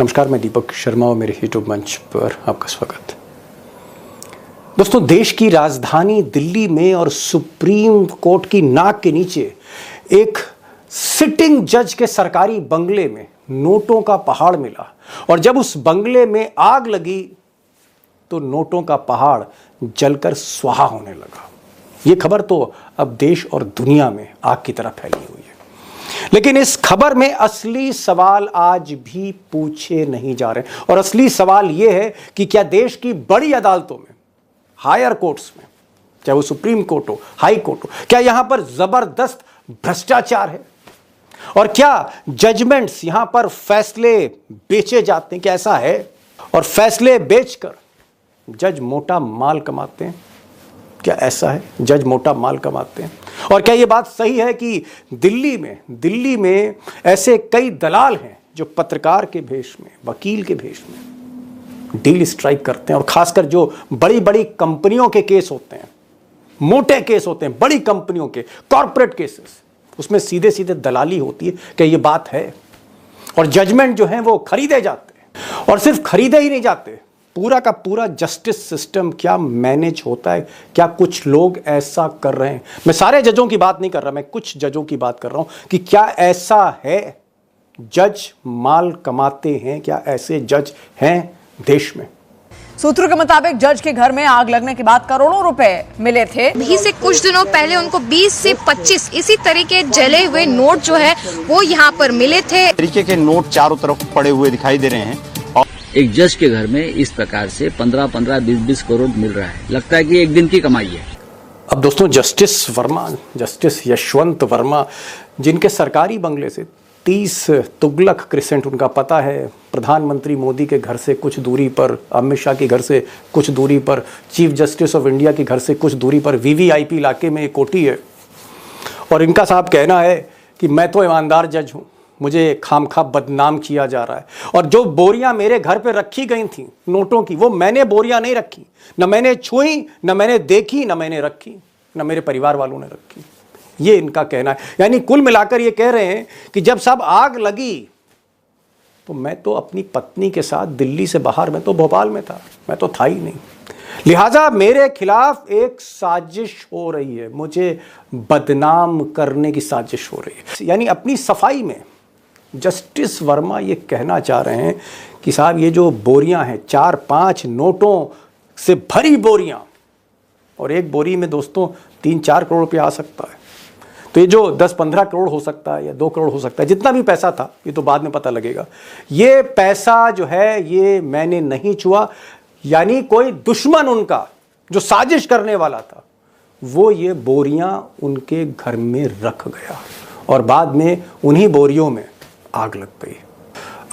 नमस्कार, मैं दीपक शर्मा और मेरे यूट्यूब मंच पर आपका स्वागत। दोस्तों, देश की राजधानी दिल्ली में और सुप्रीम कोर्ट की नाक के नीचे एक सिटिंग जज के सरकारी बंगले में नोटों का पहाड़ मिला और जब उस बंगले में आग लगी तो नोटों का पहाड़ जलकर स्वाहा होने लगा। यह खबर तो अब देश और दुनिया में आग की तरह फैली हुई है, लेकिन इस खबर में असली सवाल आज भी पूछे नहीं जा रहे और असली सवाल यह है कि क्या देश की बड़ी अदालतों में, हायर कोर्ट्स में, चाहे वो सुप्रीम कोर्ट हो, हाई कोर्ट हो, क्या यहां पर जबरदस्त भ्रष्टाचार है और क्या जजमेंट्स यहां पर फैसले बेचे जाते हैं? क्या ऐसा है? और फैसले बेचकर जज मोटा माल कमाते हैं? क्या ऐसा है? जज मोटा माल कमाते हैं? और क्या यह बात सही है कि दिल्ली में ऐसे कई दलाल हैं जो पत्रकार के भेष में, वकील के भेष में डील स्ट्राइक करते हैं और खासकर जो बड़ी बड़ी कंपनियों के केस होते हैं, मोटे केस होते हैं, बड़ी कंपनियों के कॉर्पोरेट केसेस, उसमें सीधे सीधे दलाली होती है? क्या ये बात है? और जजमेंट जो है वो खरीदे जाते हैं और सिर्फ खरीदे ही नहीं जाते, पूरा का पूरा जस्टिस सिस्टम क्या मैनेज होता है? क्या कुछ लोग ऐसा कर रहे हैं? मैं सारे जजों की बात नहीं कर रहा, मैं कुछ जजों की बात कर रहा हूं कि क्या ऐसा है? जज माल कमाते हैं? क्या ऐसे जज हैं देश में? सूत्रों के मुताबिक जज के घर में आग लगने के बाद करोड़ों रुपए मिले थे। अभी से कुछ दिनों पहले उनको 20 से 25 इसी तरह के जले हुए नोट जो है वो यहाँ पर मिले थे। तरीके के नोट चारों तरफ पड़े हुए दिखाई दे रहे हैं। एक जज के घर में इस प्रकार से 15-15, 20-20 करोड़ मिल रहा है। लगता है कि एक दिन की कमाई है। अब दोस्तों, जस्टिस यशवंत वर्मा, जिनके सरकारी बंगले से 30 तुगलक क्रिसेंट, उनका पता है, प्रधानमंत्री मोदी के घर से कुछ दूरी पर, अमित शाह के घर से कुछ दूरी पर, चीफ जस्टिस ऑफ इंडिया के घर से कुछ दूरी पर वीवीआईपी इलाके में एक कोठी है और इनका साहब कहना है कि मैं तो ईमानदार जज हूँ, मुझे खामखा बदनाम किया जा रहा है और जो बोरियां मेरे घर पे रखी गई थी नोटों की, वो मैंने बोरियां नहीं रखी, न मैंने छुई, न मैंने देखी, न मैंने रखी, न मेरे परिवार वालों ने रखी। ये इनका कहना है। यानी कुल मिलाकर ये कह रहे हैं कि जब सब आग लगी तो मैं तो अपनी पत्नी के साथ दिल्ली से बाहर, मैं तो भोपाल में था, मैं तो था ही नहीं, लिहाजा मेरे खिलाफ एक साजिश हो रही है, मुझे बदनाम करने की साजिश हो रही है। यानी अपनी सफाई में जस्टिस वर्मा ये कहना चाह रहे हैं कि साहब ये जो बोरियां हैं, 4-5 नोटों से भरी बोरियां, और एक बोरी में दोस्तों 3-4 करोड़ रुपया आ सकता है, तो ये जो 10-15 करोड़ हो सकता है या 2 करोड़ हो सकता है, जितना भी पैसा था ये तो बाद में पता लगेगा, ये पैसा जो है ये मैंने नहीं छुआ। यानी कोई दुश्मन उनका जो साजिश करने वाला था वो ये बोरियां उनके घर में रख गया और बाद में उन्हीं बोरियों में आग लग गई।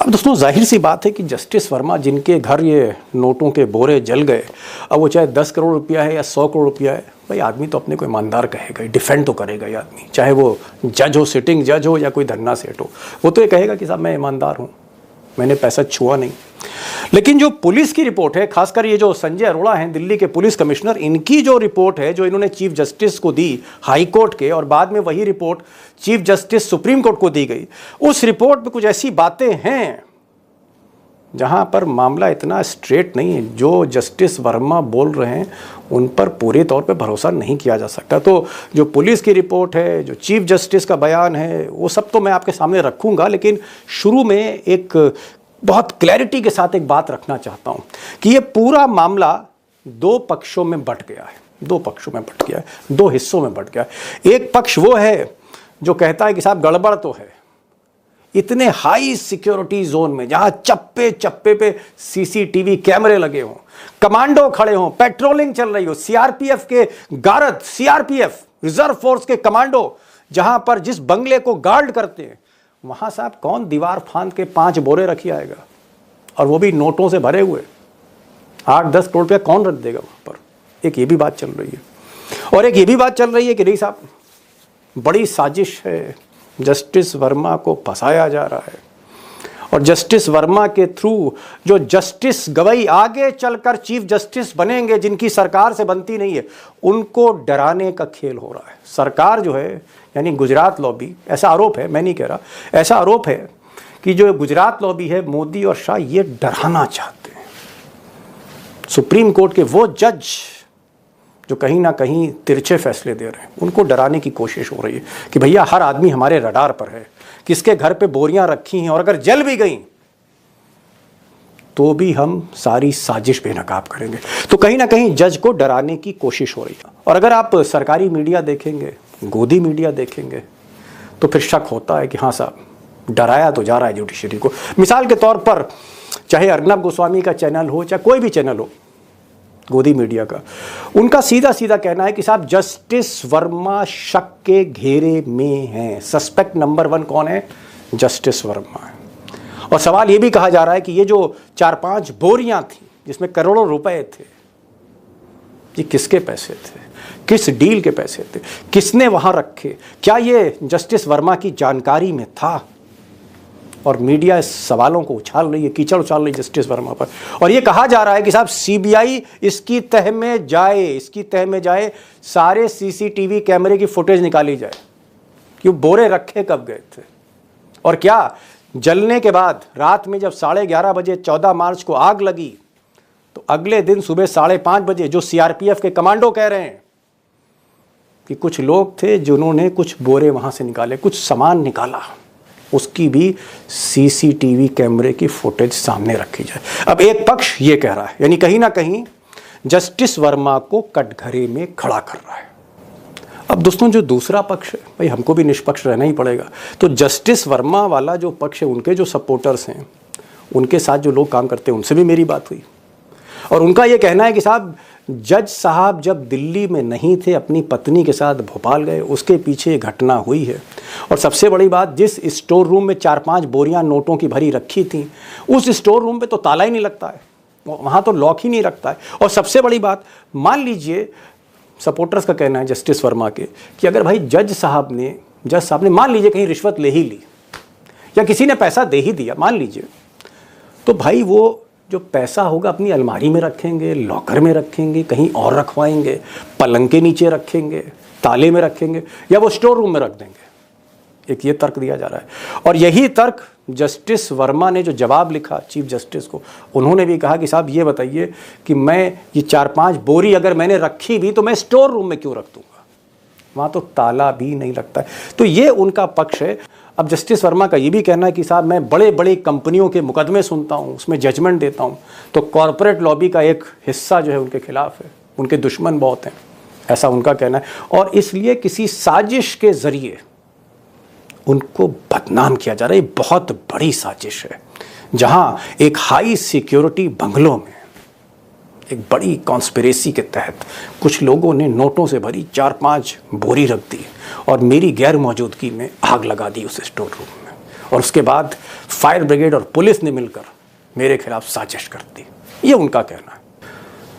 अब दोस्तों, जाहिर सी बात है कि जस्टिस वर्मा, जिनके घर ये नोटों के बोरे जल गए, अब वो चाहे 10 करोड़ रुपया है या 100 करोड़ रुपया है, भाई आदमी तो अपने को ईमानदार कहेगा, डिफेंड तो करेगा ये आदमी, चाहे वो जज हो, सिटिंग जज हो या कोई धन्ना सेठ हो, वो तो ये कहेगा कि साहब मैं ईमानदार हूँ, मैंने पैसा छुआ नहीं। लेकिन जो पुलिस की रिपोर्ट है, खासकर ये जो संजय अरोड़ा हैं दिल्ली के पुलिस कमिश्नर, इनकी जो रिपोर्ट है जो इन्होंने चीफ जस्टिस को दी हाई कोर्ट के, और बाद में वही report chief justice supreme court को दी गई, उस रिपोर्ट में कुछ ऐसी बातें हैं जहां पर मामला इतना स्ट्रेट नहीं है। जो जस्टिस वर्मा बोल रहे हैं उन पर पूरे तौर पे भरोसा नहीं किया जा सकता। तो जो पुलिस की रिपोर्ट है, जो चीफ जस्टिस का बयान है, वो सब तो मैं आपके सामने रखूंगा, लेकिन शुरू में एक बहुत क्लैरिटी के साथ एक बात रखना चाहता हूं कि ये पूरा मामला 2 पक्षों में बंट गया है, 2 पक्षों में बंट गया है, 2 हिस्सों में बंट गया है। एक पक्ष वो है जो कहता है कि साहब गड़बड़ तो है, इतने हाई सिक्योरिटी जोन में जहां चप्पे चप्पे पे सीसीटीवी कैमरे लगे हों, कमांडो खड़े हों, पेट्रोलिंग चल रही हो, सीआरपीएफ के गार्ड, सीआरपीएफ रिजर्व फोर्स के कमांडो जहां पर जिस बंगले को गार्ड करते हैं, वहां साहब कौन दीवार फांद के 5 बोरे रखी आएगा, और वो भी नोटों से भरे हुए 8-10 करोड़ रुपया कौन रख देगा वहां पर? एक ये भी बात चल रही है, और एक ये भी बात चल रही है कि नहीं साहब बड़ी साजिश है, जस्टिस वर्मा को फंसाया जा रहा है, और जस्टिस वर्मा के थ्रू जो जस्टिस गवई आगे चलकर चीफ जस्टिस बनेंगे, जिनकी सरकार से बनती नहीं है, उनको डराने का खेल हो रहा है। सरकार जो है, यानी गुजरात लॉबी, ऐसा आरोप है, मैं नहीं कह रहा, ऐसा आरोप है कि जो गुजरात लॉबी है, मोदी और शाह ये डराना चाहते हैं। सुप्रीम कोर्ट के वो जज जो कहीं ना कहीं तिरछे फैसले दे रहे हैं, उनको डराने की कोशिश हो रही है कि भैया हर आदमी हमारे रडार पर है, किसके घर पे बोरियां रखी हैं और अगर जल भी गई तो भी हम सारी साजिश बेनकाब करेंगे। तो कहीं ना कहीं जज को डराने की कोशिश हो रही है। और अगर आप सरकारी मीडिया देखेंगे, गोदी मीडिया देखेंगे, तो फिर शक होता है कि हाँ साहब डराया तो जा रहा है जुडिशरी को। मिसाल के तौर पर चाहे अर्नब गोस्वामी का चैनल हो, चाहे कोई भी चैनल हो गोदी मीडिया का, उनका सीधा सीधा कहना है कि साहब जस्टिस वर्मा शक के घेरे में हैं। सस्पेक्ट नंबर 1 कौन है? जस्टिस वर्मा है। और सवाल ये भी कहा जा रहा है कि ये जो 4-5 बोरियां थी जिसमें करोड़ों रुपए थे, ये किसके पैसे थे? किस डील के पैसे थे? किसने वहां रखे? क्या ये जस्टिस वर्मा की जानकारी में था? और मीडिया इस सवालों को उछाल रही है, कीचड़ उछाल रही है जस्टिस वर्मा पर। और ये कहा जा रहा है कि साहब सीबीआई इसकी तह में जाए, सारे सीसीटीवी कैमरे की फुटेज निकाली जाए कि वो बोरे रखे कब गए थे। और क्या जलने के बाद रात में जब 11:30 बजे 14 मार्च को आग लगी, तो अगले दिन सुबह 5:30 बजे जो सीआरपीएफ के कमांडो कह रहे हैं कि कुछ लोग थे जिन्होंने कुछ बोरे वहां से निकाले, कुछ सामान निकाला, उसकी भी सीसीटीवी कैमरे की फुटेज सामने रखी जाए। अब एक पक्ष ये कह रहा है, यानी कहीं ना कहीं जस्टिस वर्मा को कटघरे में खड़ा कर रहा है। अब दोस्तों जो दूसरा पक्ष है, भाई हमको भी निष्पक्ष रहना ही पड़ेगा। तो जस्टिस वर्मा वाला जो पक्ष है, उनके जो सपोर्टर्स हैं, उनके साथ जो लोग काम करते हैं, उनसे भी मेरी बात हुई और उनका ये कहना है कि साहब जज साहब जब दिल्ली में नहीं थे, अपनी पत्नी के साथ भोपाल गए, उसके पीछे ये घटना हुई है। और सबसे बड़ी बात, जिस स्टोर रूम में 4-5 बोरियां नोटों की भरी रखी थी, उस स्टोर रूम पे तो ताला ही नहीं लगता है, वहाँ तो लॉक ही नहीं रखता है। और सबसे बड़ी बात, मान लीजिए सपोर्टर्स का कहना है जस्टिस वर्मा के कि अगर भाई जज साहब ने मान लीजिए कहीं रिश्वत ले ही ली या किसी ने पैसा दे ही दिया, मान लीजिए, तो भाई वो जो पैसा होगा अपनी अलमारी में रखेंगे, लॉकर में रखेंगे, कहीं और रखवाएंगे, पलंग के नीचे रखेंगे, ताले में रखेंगे, या वो स्टोर रूम में रख देंगे। एक ये तर्क दिया जा रहा है। और यही तर्क जस्टिस वर्मा ने जो जवाब लिखा चीफ जस्टिस को, उन्होंने भी कहा कि साहब ये बताइए कि मैं ये 4-5 बोरी अगर मैंने रखी भी तो मैं स्टोर रूम में क्यों रख दूंगा, वहाँ तो ताला भी नहीं लगता है। तो ये उनका पक्ष है। अब जस्टिस वर्मा का ये भी कहना है कि साहब मैं बड़े बड़े कंपनियों के मुकदमे सुनता हूँ, उसमें जजमेंट देता हूँ, तो कॉरपोरेट लॉबी का एक हिस्सा जो है उनके खिलाफ है, उनके दुश्मन बहुत हैं, ऐसा उनका कहना है। और इसलिए किसी साजिश के जरिए उनको बदनाम किया जा रहा है। ये बहुत बड़ी साजिश है, जहाँ एक हाई सिक्योरिटी बंगलों में एक बड़ी कॉन्स्पिरेसी के तहत कुछ लोगों ने नोटों से भरी 4-5 बोरी रख दी और मेरी गैर मौजूदगी में आग लगा दी उस स्टोर रूम में, और उसके बाद फायर ब्रिगेड और पुलिस ने मिलकर मेरे खिलाफ साजिश कर दी। ये उनका कहना है।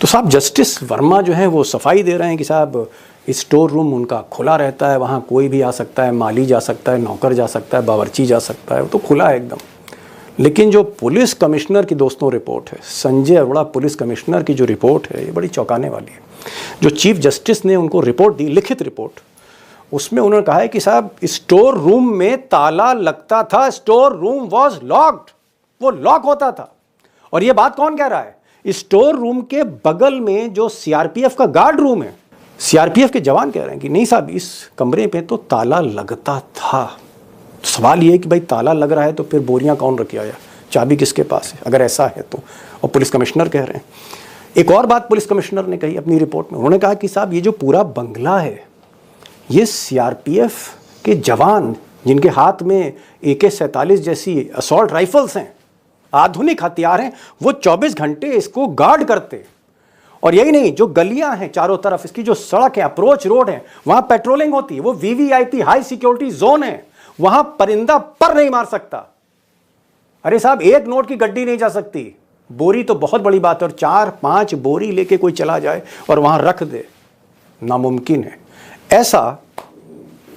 तो साहब जस्टिस वर्मा जो है वो सफाई दे रहे हैं कि साहब स्टोर रूम उनका खुला रहता है, वहाँ कोई भी आ सकता है, माली जा सकता है, नौकर जा सकता है, बावर्ची जा सकता है, वो तो खुला है एकदम। लेकिन जो पुलिस कमिश्नर की दोस्तों रिपोर्ट है, संजय अरोड़ा पुलिस कमिश्नर की जो रिपोर्ट है, ये बड़ी चौंकाने वाली है। जो चीफ जस्टिस ने उनको रिपोर्ट दी, लिखित रिपोर्ट, उसमें उन्होंने कहा है कि साहब स्टोर रूम में ताला लगता था, स्टोर रूम वॉज लॉक्ड, वो लॉक होता था। और ये बात कौन कह रहा है? स्टोर रूम के बगल में जो सीआरपीएफ का गार्ड रूम है, सीआरपीएफ के जवान कह रहे हैं कि नहीं साहब इस कमरे पे तो ताला लगता था। तो सवाल ये है कि भाई ताला लग रहा है तो फिर बोरियां कौन रख आया, चाबी किसके पास है अगर ऐसा है तो। और पुलिस कमिश्नर कह रहे हैं। एक और बात पुलिस कमिश्नर ने कही अपनी रिपोर्ट में, उन्होंने कहा कि साहब ये जो पूरा बंगला है, ये सीआरपीएफ के जवान जिनके हाथ में AK-47 जैसी असॉल्ट राइफल्स हैं, आधुनिक हथियार हैं, वो 24 घंटे इसको गार्ड करते। और यही नहीं, जो गलियां हैं चारों तरफ, इसकी जो सड़क है, अप्रोच रोड है, वहां पेट्रोलिंग होती है, वो VVIP हाई सिक्योरिटी जोन है, वहां परिंदा पर नहीं मार सकता। अरे साहब एक नोट की गड्डी नहीं जा सकती, बोरी तो बहुत बड़ी बात है, और 4-5 बोरी लेके कोई चला जाए और वहां रख दे, नामुमकिन है। ऐसा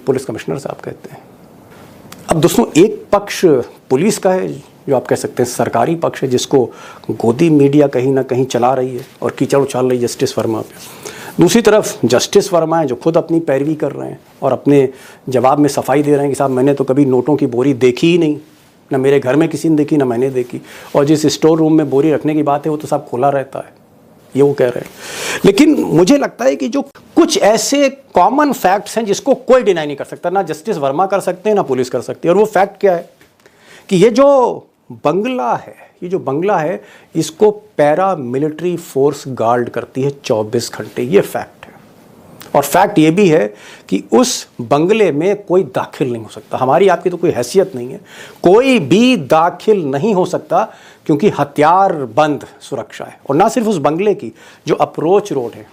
पुलिस कमिश्नर साहब कहते हैं। अब दोस्तों एक पक्ष पुलिस का है, जो आप कह सकते हैं सरकारी पक्ष है, जिसको गोदी मीडिया कहीं ना कहीं चला रही है और कीचड़ उछाल रही है जस्टिस वर्मा पे। दूसरी तरफ जस्टिस वर्मा है जो खुद अपनी पैरवी कर रहे हैं और अपने जवाब में सफाई दे रहे हैं कि साहब मैंने तो कभी नोटों की बोरी देखी ही नहीं, ना मेरे घर में किसी ने देखी, ना मैंने देखी। और जिस स्टोर रूम में बोरी रखने की बात है वो तो सब खुला रहता है, ये वो कह रहे हैं। लेकिन मुझे लगता है कि जो कुछ ऐसे कॉमन फैक्ट्स हैं जिसको कोई डिनाई नहीं कर सकता, ना जस्टिस वर्मा कर सकते हैं ना पुलिस कर सकती है। और वो फैक्ट क्या है कि ये जो बंगला है इसको पैरा मिलिट्री फोर्स गार्ड करती है 24 घंटे, ये फैक्ट है। और फैक्ट ये भी है कि उस बंगले में कोई दाखिल नहीं हो सकता। हमारी आपकी तो कोई हैसियत नहीं है, कोई भी दाखिल नहीं हो सकता क्योंकि हथियार बंद सुरक्षा है। और ना सिर्फ उस बंगले की, जो अप्रोच रोड है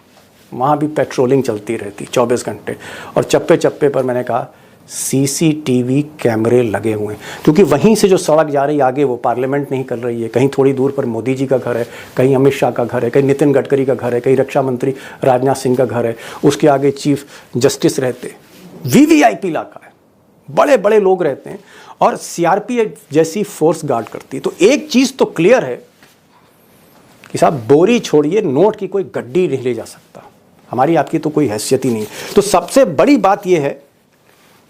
वहाँ भी पेट्रोलिंग चलती रहती 24 घंटे। और चप्पे चप्पे पर मैंने कहा सीसीटीवी कैमरे लगे हुए हैं, क्योंकि वहीं से जो सड़क जा रही है आगे वो पार्लियामेंट नहीं कर रही है, कहीं थोड़ी दूर पर मोदी जी का घर है, कहीं अमित शाह का घर है, कहीं नितिन गडकरी का घर है, कहीं रक्षा मंत्री राजनाथ सिंह का घर है, उसके आगे चीफ जस्टिस रहते। वीवीआईपी इलाका है, बड़े बड़े लोग रहते हैं और सीआरपीएफ जैसी फोर्स गार्ड करती है। तो एक चीज़ तो क्लियर है कि साहब बोरी छोड़िए, नोट की कोई गड्डी नहीं ले जा सकता। हमारी आपकी तो कोई हैसियत ही नहीं है। तो सबसे बड़ी बात यह है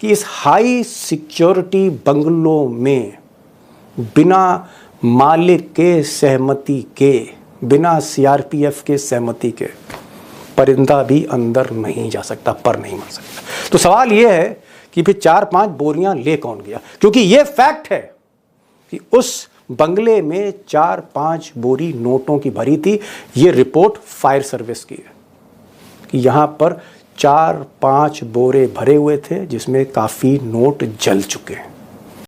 कि इस हाई सिक्योरिटी बंगलों में बिना मालिक के सहमति के, बिना सीआरपीएफ के सहमति के परिंदा भी अंदर नहीं जा सकता, पर नहीं मर सकता। तो सवाल यह है कि फिर 4-5 बोरियां ले कौन गया, क्योंकि यह फैक्ट है कि उस बंगले में 4-5 बोरी नोटों की भरी थी। यह रिपोर्ट फायर सर्विस की है कि यहां पर 4-5 बोरे भरे हुए थे जिसमें काफ़ी नोट जल चुके हैं।